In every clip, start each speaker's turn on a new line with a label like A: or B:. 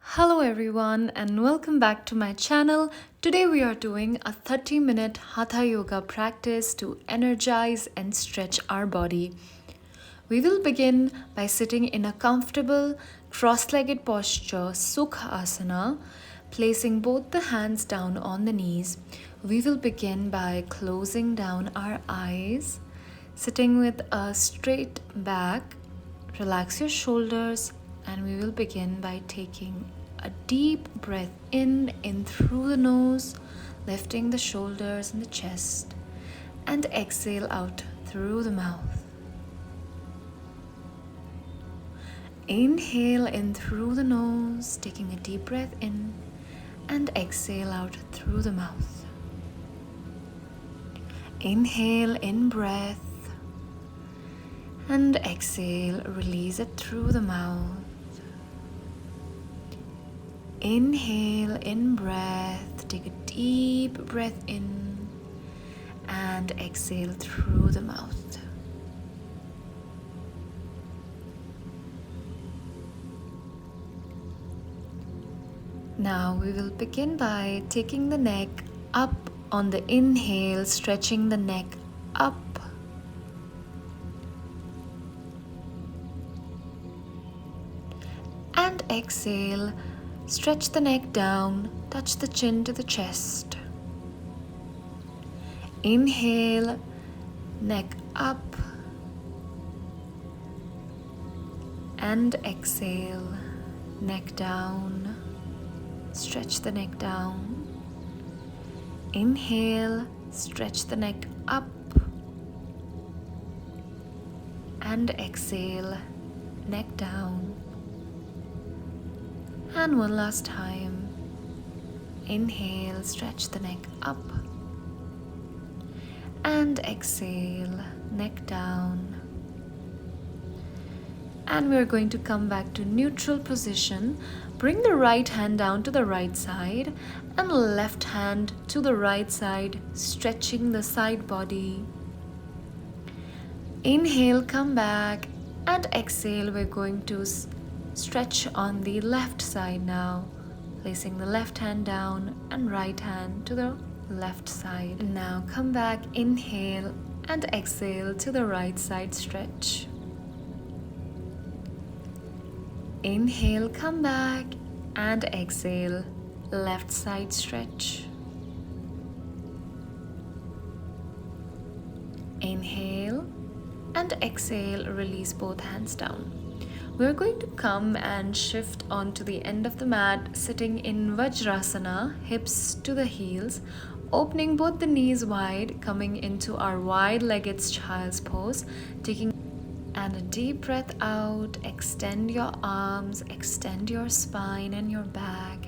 A: Hello everyone and welcome back to my channel. Today we are doing a 30-minute hatha yoga practice to energize and stretch our body. We will begin by sitting in a comfortable cross-legged posture, Sukha Asana, placing both the hands down on the knees. We will begin by closing down our eyes, sitting with a straight back. Relax your shoulders, and we will begin by taking a deep breath in through the nose, lifting the shoulders and the chest, and exhale out through the mouth. Inhale in through the nose, taking a deep breath in, and exhale out through the mouth. Inhale in breath, and exhale, release it through the mouth. Inhale in breath, take a deep breath in, and exhale through the mouth. Now we will begin by taking the neck up on the inhale, stretching the neck up. And exhale, stretch the neck down, touch the chin to the chest. Inhale, neck up. And exhale, neck down. Stretch the neck down. Inhale, stretch the neck up. And exhale, neck down. And one last time. Inhale, stretch the neck up. And exhale, neck down. And we're going to come back to neutral position. Bring the right hand down to the right side and left hand to the right side, stretching the side body. Inhale, come back, and exhale, we're going to stretch on the left side now, placing the left hand down and right hand to the left side. Now come back, inhale, and exhale to the right side stretch. Inhale, come back, and exhale, left side stretch. Inhale and exhale, release both hands down. We're going to come and shift onto the end of the mat, sitting in Vajrasana, hips to the heels, opening both the knees wide, coming into our wide-legged child's pose, taking and a deep breath out. Extend your arms, extend your spine and your back,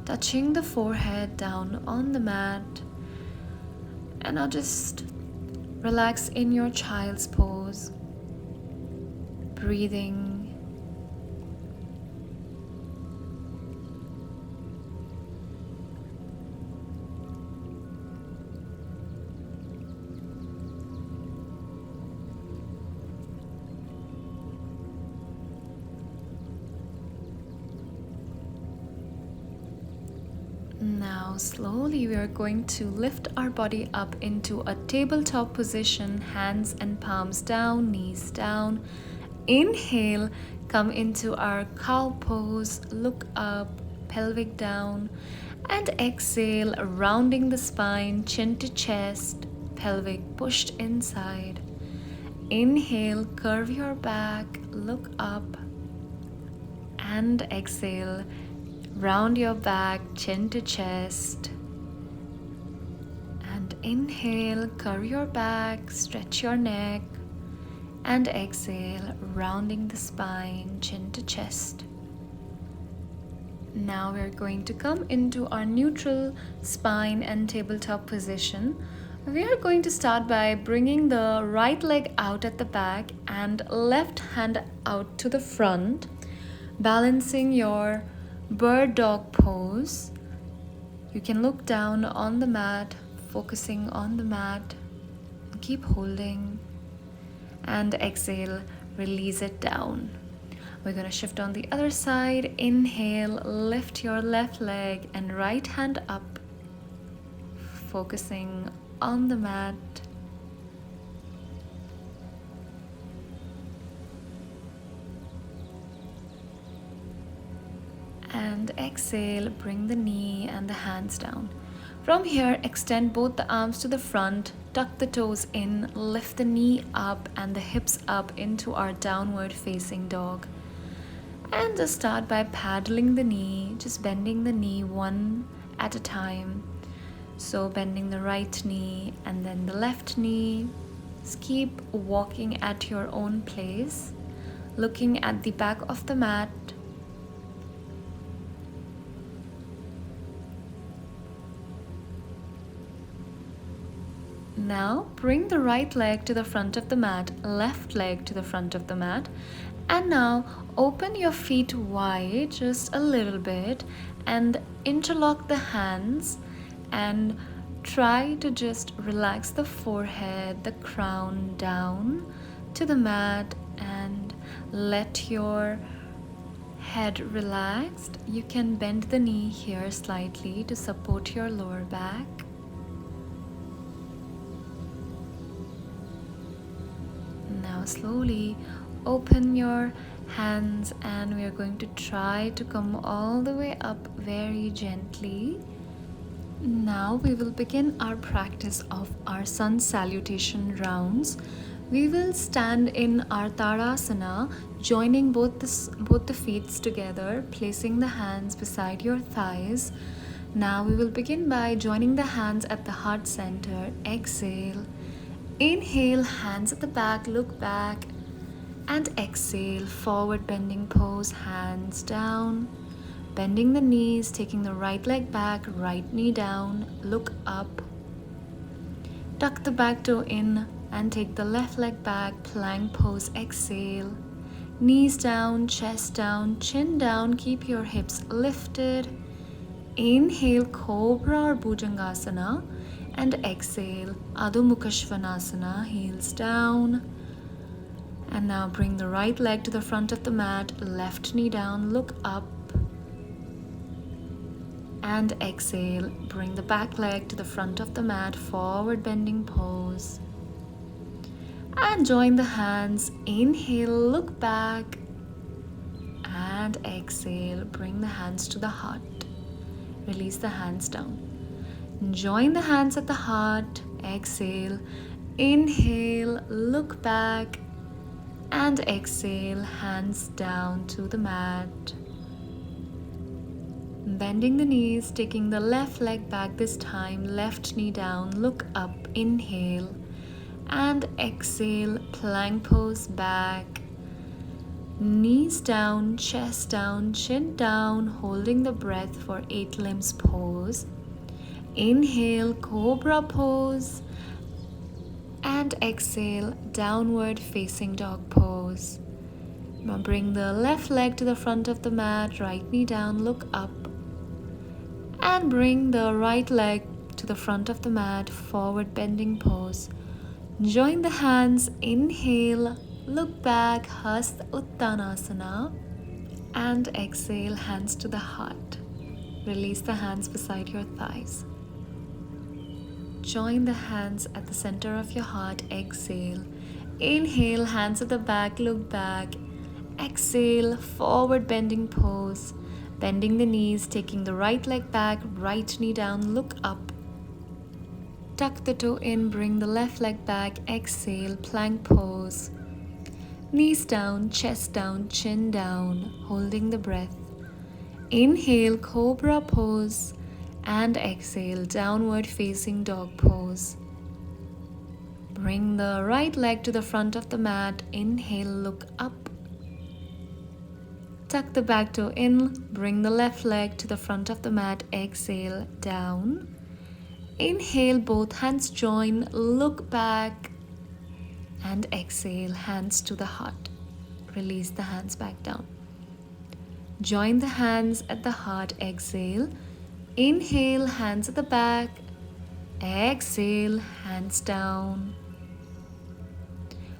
A: touching the forehead down on the mat. And now just relax in your child's pose, breathing. Now slowly we are going to lift our body up into a tabletop position, hands and palms down, knees down. Inhale, come into our cow pose, look up, pelvic down, and exhale, rounding the spine, chin to chest, pelvic pushed inside. Inhale, curve your back, look up, and exhale, round your back, chin to chest. And inhale, curve your back, stretch your neck. And exhale, rounding the spine, chin to chest. Now we're going to come into our neutral spine and tabletop position. We are going to start by bringing the right leg out at the back and left hand out to the front, balancing your bird dog pose. You can look down on the mat, focusing on the mat. Keep holding. And exhale, release it down. We're going to shift on the other side. Inhale, lift your left leg and right hand up, focusing on the mat. And exhale, bring the knee and the hands down. From here, extend both the arms to the front, tuck the toes in, lift the knee up and the hips up into our downward facing dog. And just start by paddling the knee, just bending the knee one at a time. So bending the right knee and then the left knee. Just keep walking at your own pace, looking at the back of the mat. Now bring the right leg to the front of the mat, left leg to the front of the mat. And now open your feet wide just a little bit and interlock the hands and try to just relax the forehead, the crown down to the mat and let your head relaxed. You can bend the knee here slightly to support your lower back. Now slowly open your hands and we are going to try to come all the way up very gently. Now we will begin our practice of our sun salutation rounds. We will stand in our Tadasana, joining both the feet together, placing the hands beside your thighs. Now we will begin by joining the hands at the heart center. Exhale. Inhale, hands at the back, look back. And exhale, forward bending pose, hands down. Bending the knees, taking the right leg back, right knee down, look up. Tuck the back toe in and take the left leg back, plank pose, exhale. Knees down, chest down, chin down, keep your hips lifted. Inhale, Cobra or Bhujangasana. And exhale, Adho Mukha Svanasana, heels down. And now bring the right leg to the front of the mat, left knee down, look up. And exhale, bring the back leg to the front of the mat, forward bending pose. And join the hands, inhale, look back. And exhale, bring the hands to the heart. Release the hands down. Join the hands at the heart, exhale, inhale, look back, and exhale, hands down to the mat. Bending the knees, taking the left leg back this time, left knee down, look up, inhale, and exhale, plank pose back. Knees down, chest down, chin down, holding the breath for 8 limbs pose. Inhale, Cobra pose, and exhale, downward facing dog pose. Now bring the left leg to the front of the mat, right knee down, look up, and bring the right leg to the front of the mat, forward bending pose. Join the hands, inhale, look back, Hasta Uttanasana, and exhale, hands to the heart. Release the hands beside your thighs. Join the hands at the center of your heart, exhale. Inhale, hands at the back, look back. Exhale, forward bending pose. Bending the knees, taking the right leg back, right knee down, look up. Tuck the toe in, bring the left leg back, exhale, plank pose. Knees down, chest down, chin down, holding the breath. Inhale, Cobra pose. And exhale, downward facing dog pose. Bring the right leg to the front of the mat. Inhale, look up. Tuck the back toe in. Bring the left leg to the front of the mat. Exhale, down. Inhale, both hands join. Look back. And exhale, hands to the heart. Release the hands back down. Join the hands at the heart. Exhale. Inhale, hands at the back. Exhale, hands down.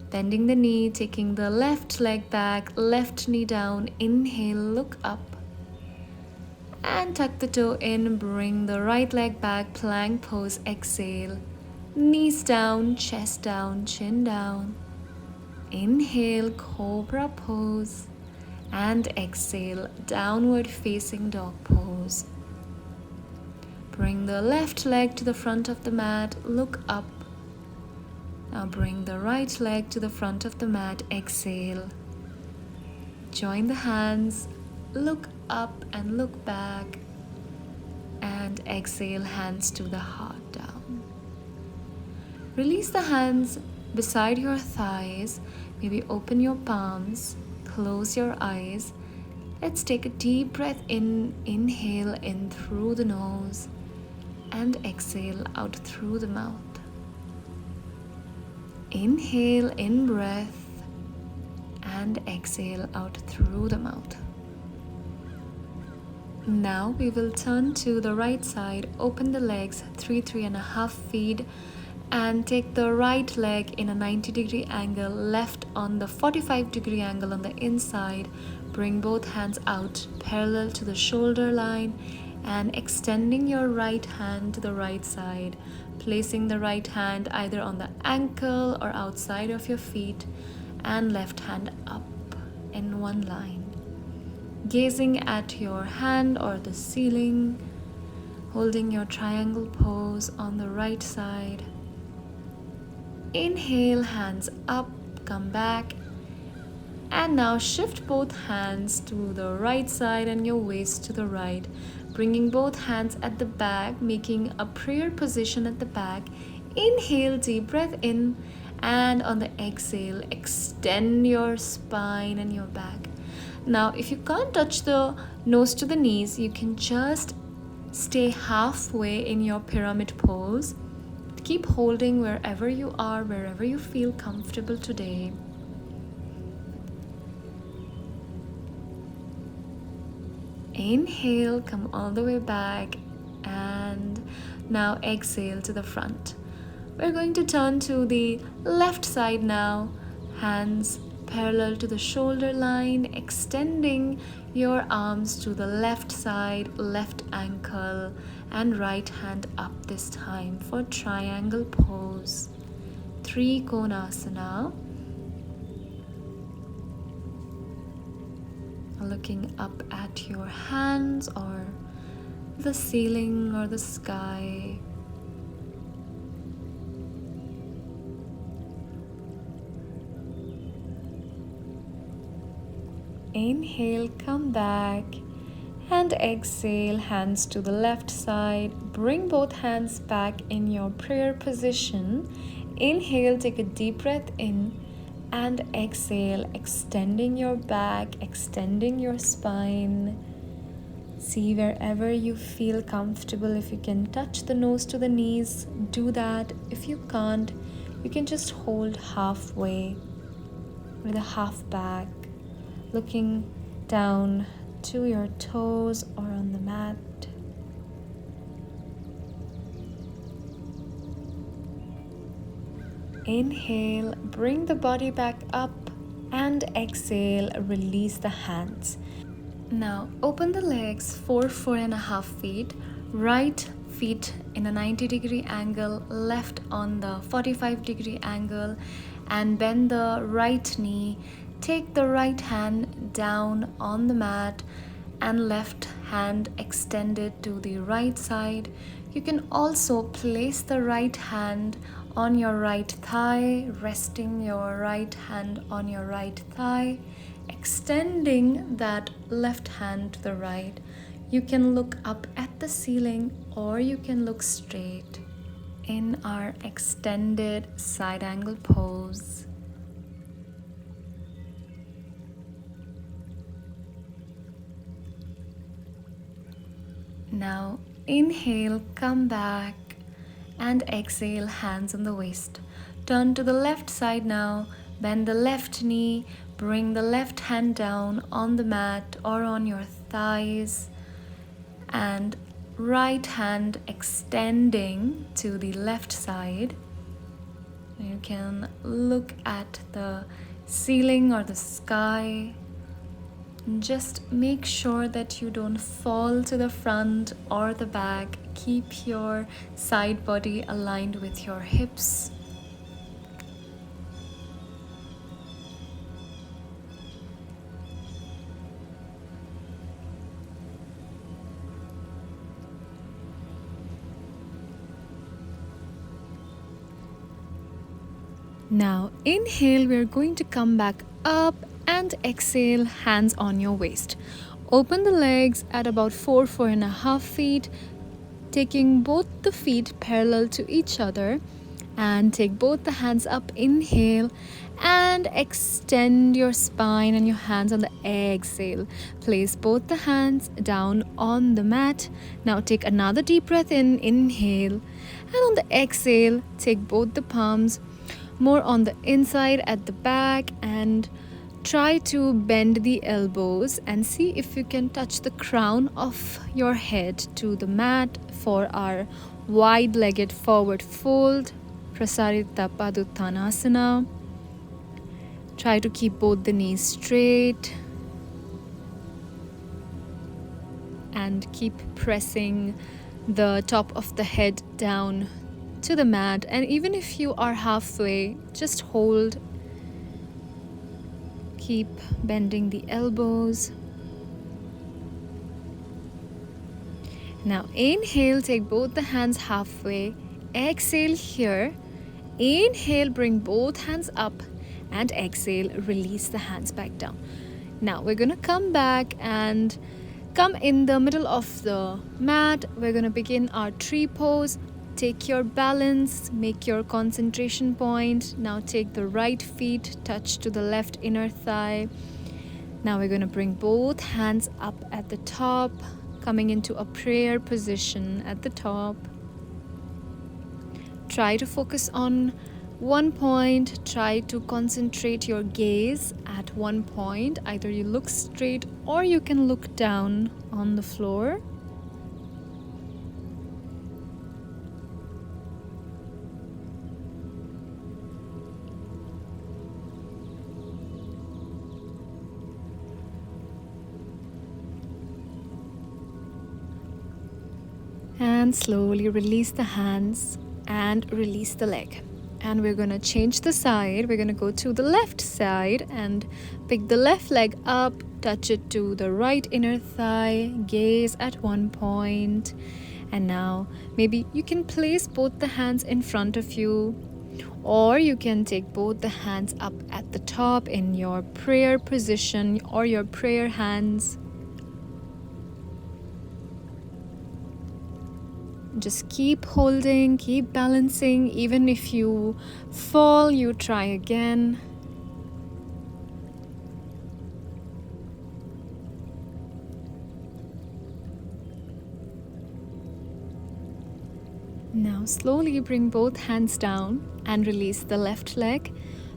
A: Bending the knee, taking the left leg back, left knee down. Inhale, look up. And tuck the toe in, bring the right leg back, plank pose, exhale. Knees down, chest down, chin down. Inhale, cobra pose. And exhale, downward facing dog pose. Bring the left leg to the front of the mat, look up. Now bring the right leg to the front of the mat, exhale. Join the hands, look up and look back. And exhale, hands to the heart down. Release the hands beside your thighs. Maybe open your palms, close your eyes. Let's take a deep breath in. Inhale in through the nose and exhale out through the mouth. Inhale in breath and exhale out through the mouth. Now we will turn to the right side, open the legs 3.5 feet and take the right leg in a 90-degree angle, left on the 45-degree angle on the inside. Bring both hands out parallel to the shoulder line and extending your right hand to the right side, placing the right hand either on the ankle or outside of your feet and left hand up in one line. Gazing at your hand or the ceiling, holding your triangle pose on the right side. Inhale, hands up, come back. And now shift both hands to the right side and your waist to the right. Bringing both hands at the back, making a prayer position at the back. Inhale, deep breath in. And on the exhale, extend your spine and your back. Now, if you can't touch the nose to the knees, you can just stay halfway in your pyramid pose. Keep holding wherever you are, wherever you feel comfortable today. Inhale, come all the way back, and now exhale to the front. We're going to turn to the left side now. Hands parallel to the shoulder line, extending your arms to the left side, left ankle, and right hand up this time for triangle pose. Trikonasana. Looking up at your hands or the ceiling or the sky. Inhale, come back, and exhale, hands to the left side. Bring both hands back in your prayer position. Inhale, take a deep breath in. And exhale, extending your back, extending your spine. See wherever you feel comfortable. If you can touch the nose to the knees, do that. If you can't, you can just hold halfway with a half back, looking down to your toes or on the mat. Inhale, bring the body back up, and exhale, release the hands. Now open the legs 4.5 feet, right feet in a 90-degree angle, left on the 45-degree angle, and bend the right knee. Take the right hand down on the mat and left hand extended to the right side. You can also place the right hand on your right thigh, resting your right hand on your right thigh, extending that left hand to the right. You can look up at the ceiling or you can look straight in our extended side angle pose. Now inhale, come back, and exhale, hands on the waist. Turn to the left side now, bend the left knee, bring the left hand down on the mat or on your thighs, and right hand extending to the left side. You can look at the ceiling or the sky. Just make sure that you don't fall to the front or the back. Keep your side body aligned with your hips. Now inhale, we're going to come back up and exhale, hands on your waist. Open the legs at about 4.5 feet, taking both the feet parallel to each other, and take both the hands up. Inhale and extend your spine and your hands on the exhale. Place both the hands down on the mat. Now take another deep breath in. Inhale, and on the exhale, take both the palms more on the inside at the back, and try to bend the elbows and see if you can touch the crown of your head to the mat for our wide-legged forward fold, Prasarita Paduttanasana. Try to keep both the knees straight and keep pressing the top of the head down to the mat. And even if you are halfway, just hold. Keep bending the elbows. Now inhale, take both the hands halfway. Exhale here. Inhale, bring both hands up, and exhale, release the hands back down. Now we're going to come back and come in the middle of the mat. We're going to begin our tree pose. Take your balance, make your concentration point. Now take the right feet, touch to the left inner thigh. Now we're going to bring both hands up at the top, coming into a prayer position at the top. Try to focus on one point. Try to concentrate your gaze at one point. Either you look straight or you can look down on the floor. And slowly release the hands and release the leg. And we're going to change the side. We're going to go to the left side and pick the left leg up, touch it to the right inner thigh, gaze at one point. And now maybe you can place both the hands in front of you, or you can take both the hands up at the top in your prayer position or your prayer hands. Just keep holding, keep balancing. Even if you fall, you try again. Now slowly bring both hands down and release the left leg.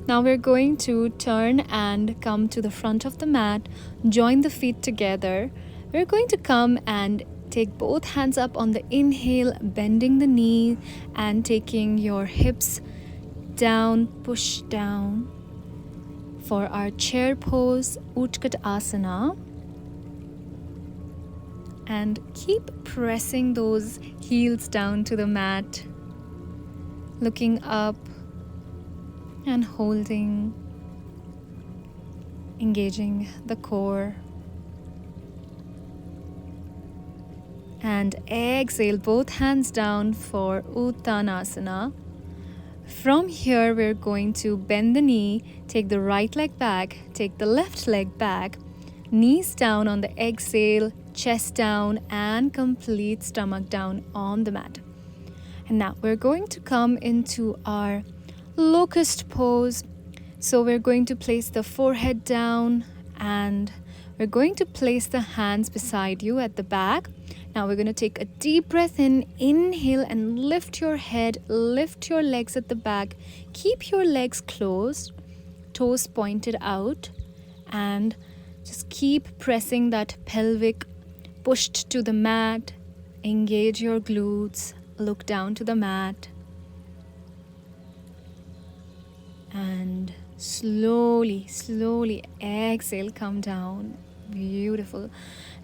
A: Now we're going to turn and come to the front of the mat, join the feet together. We're going to come and take both hands up on the inhale, bending the knee and taking your hips down, push down for our chair pose, Utkat Asana. And keep pressing those heels down to the mat, looking up and holding, engaging the core. And exhale, both hands down for Uttanasana. From here, we're going to bend the knee, take the right leg back, take the left leg back, knees down on the exhale, chest down, and complete stomach down on the mat. And now we're going to come into our locust pose. So we're going to place the forehead down and we're going to place the hands beside you at the back. Now we're going to take a deep breath in, inhale and lift your head, lift your legs at the back. Keep your legs closed, toes pointed out, and just keep pressing that pelvic pushed to the mat. Engage your glutes, look down to the mat. And slowly, slowly exhale, come down. Beautiful.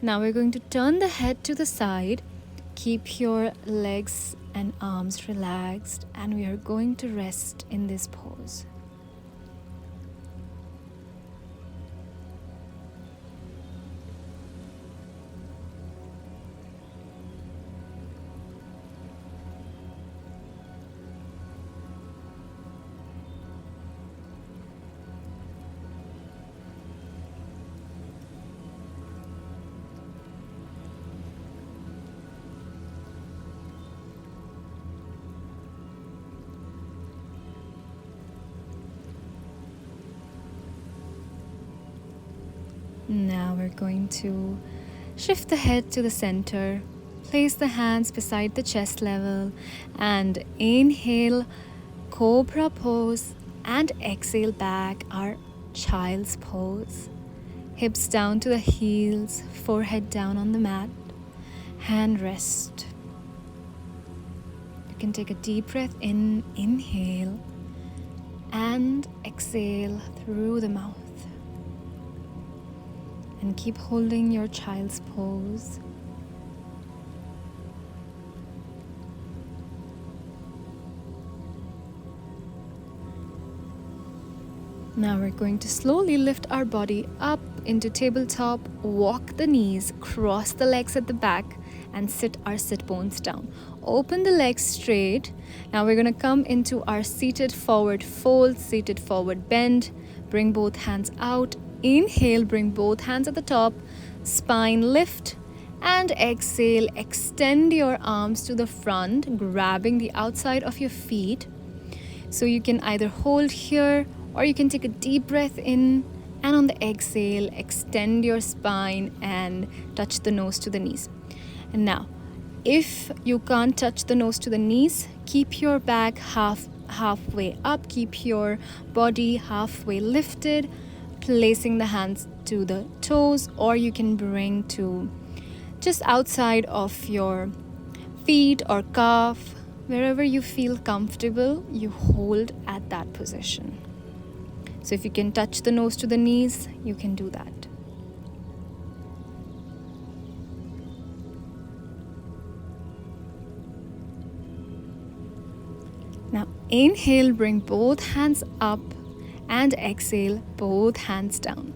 A: Now we're going to turn the head to the side. Keep your legs and arms relaxed, and we are going to rest in this pose. Now we're going to shift the head to the center, place the hands beside the chest level, and inhale, cobra pose, and exhale back, our child's pose. Hips down to the heels, forehead down on the mat, hand rest. You can take a deep breath in, inhale, and exhale through the mouth. And keep holding your child's pose. Now we're going to slowly lift our body up into tabletop, walk the knees, cross the legs at the back, and sit our sit bones down. Open the legs straight. Now we're going to come into our seated forward fold, seated forward bend. Bring both hands out. Inhale, bring both hands at the top, spine lift, and exhale, extend your arms to the front, grabbing the outside of your feet. So you can either hold here, or you can take a deep breath in, and on the exhale, extend your spine and touch the nose to the knees. And now, if you can't touch the nose to the knees, keep your back halfway up, keep your body halfway lifted, placing the hands to the toes, or you can bring to just outside of your feet or calf. Wherever you feel comfortable, you hold at that position. So if you can touch the nose to the knees, you can do that. Now inhale, bring both hands up, and exhale, both hands down.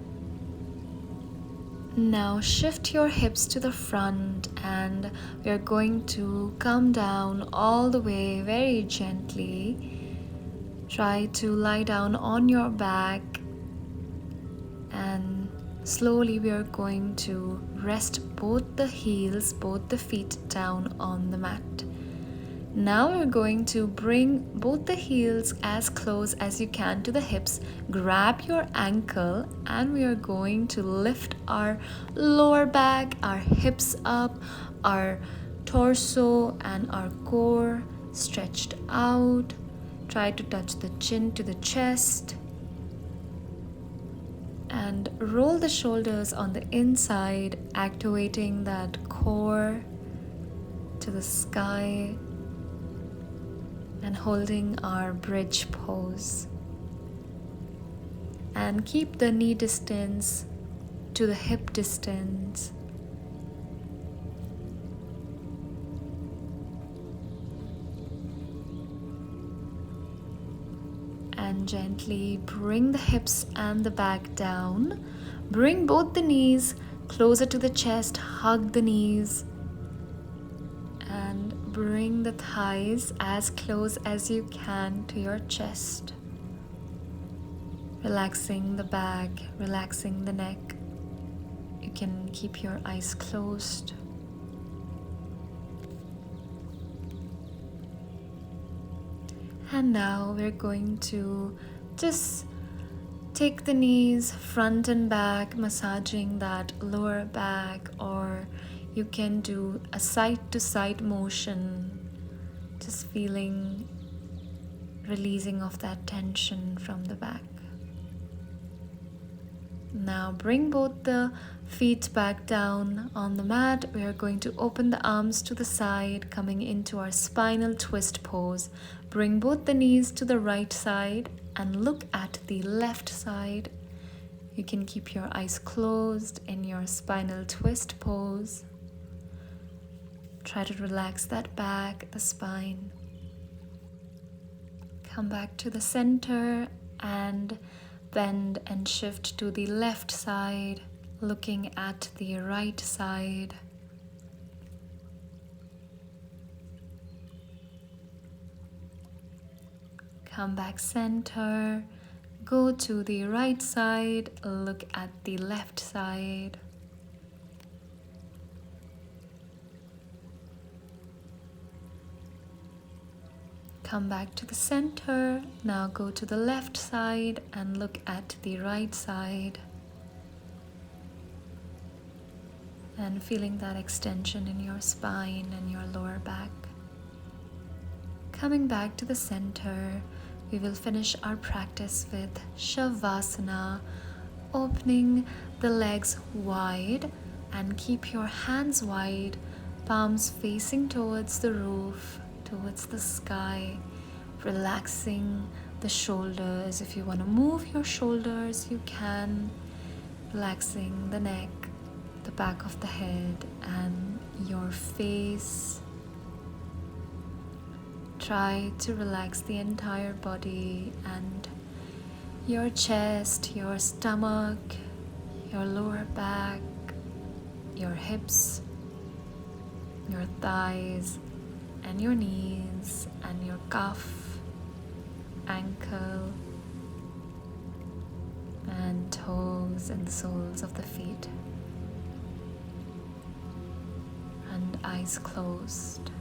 A: Now shift your hips to the front, and we are going to come down all the way very gently. Try to lie down on your back, and slowly we are going to rest both the heels, both the feet down on the mat. Now we're going to bring both the heels as close as you can to the hips. Grab your ankle, and we are going to lift our lower back, our hips up, our torso and our core stretched out. Try to touch the chin to the chest. And roll the shoulders on the inside, activating that core to the sky. And holding our bridge pose. And keep the knee distance to the hip distance. And gently bring the hips and the back down. Bring both the knees closer to the chest, hug the knees. And bring the thighs as close as you can to your chest. Relaxing the back, relaxing the neck. You can keep your eyes closed. And now we're going to just take the knees front and back, massaging that lower back, or you can do a side-to-side motion, just feeling releasing of that tension from the back. Now bring both the feet back down on the mat. We are going to open the arms to the side, coming into our spinal twist pose. Bring both the knees to the right side and look at the left side. You can keep your eyes closed in your spinal twist pose. Try to relax that back, the spine. Come back to the center and bend and shift to the left side, looking at the right side. Come back center, go to the right side, look at the left side. Come back to the center, now go to the left side and look at the right side. And feeling that extension in your spine and your lower back. Coming back to the center, we will finish our practice with Shavasana, opening the legs wide and keep your hands wide, palms facing towards the roof, towards the sky, relaxing the shoulders. If you want to move your shoulders, you can, relaxing the neck, the back of the head, and your face. Try to relax the entire body and your chest, your stomach, your lower back, your hips, your thighs, and your knees, and your cuff, ankle, and toes and soles of the feet. And eyes closed.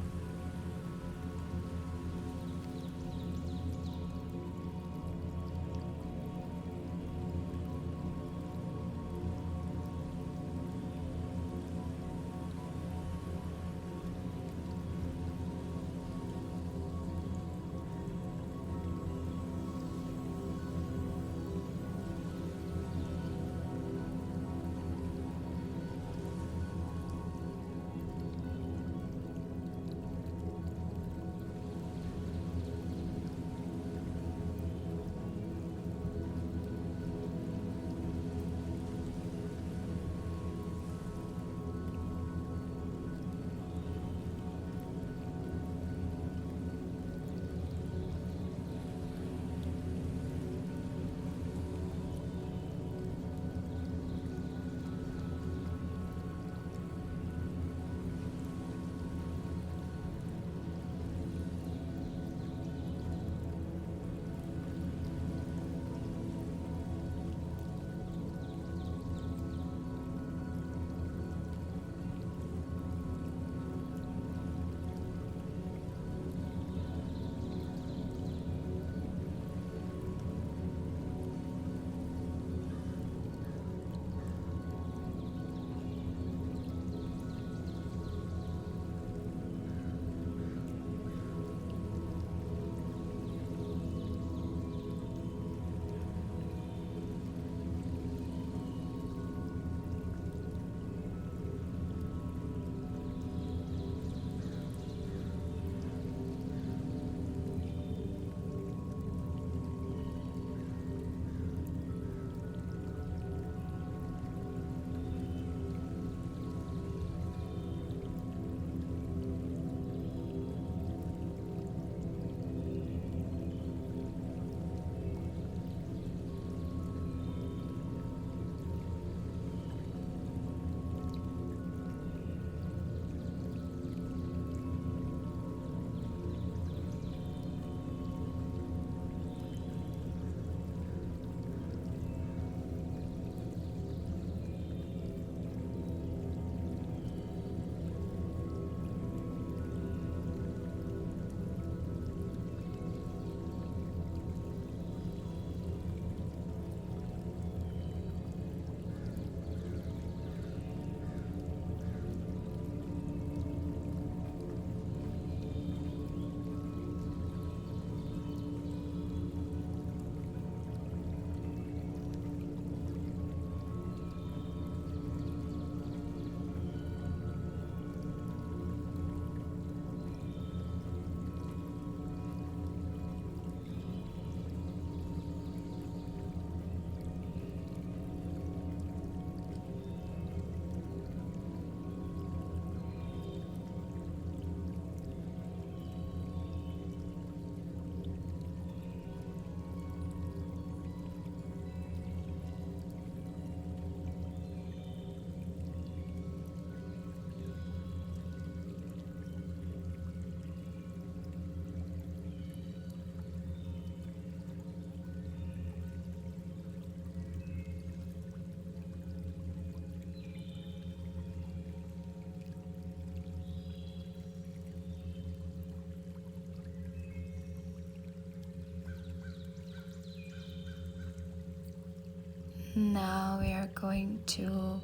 A: Now we are going to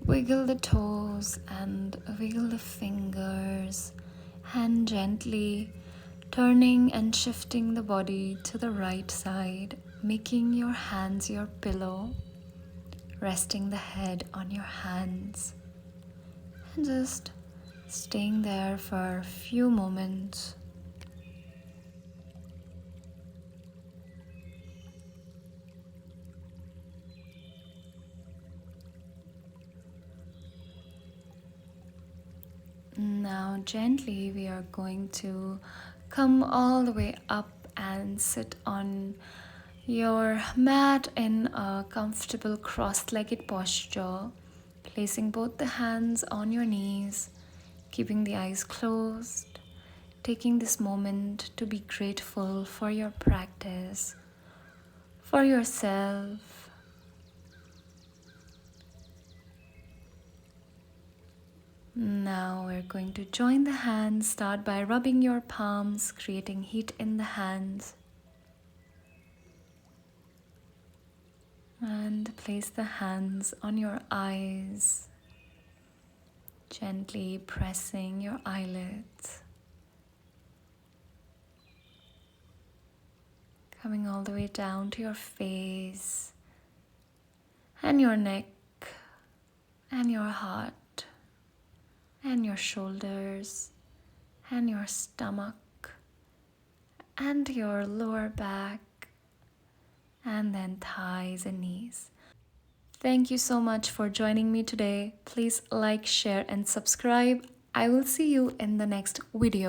A: wiggle the toes and wiggle the fingers, hand gently turning and shifting the body to the right side, making your hands your pillow, resting the head on your hands, and just staying there for a few moments. Now gently we are going to come all the way up and sit on your mat in a comfortable cross-legged posture, placing both the hands on your knees, keeping the eyes closed, taking this moment to be grateful for your practice, for yourself. Now we're going to join the hands. Start by rubbing your palms, creating heat in the hands. And place the hands on your eyes, gently pressing your eyelids. Coming all the way down to your face and your neck and your heart and your shoulders and your stomach and your lower back, and then thighs and knees. Thank you so much for joining me today. Please like, share, and subscribe. I will see you in the next video.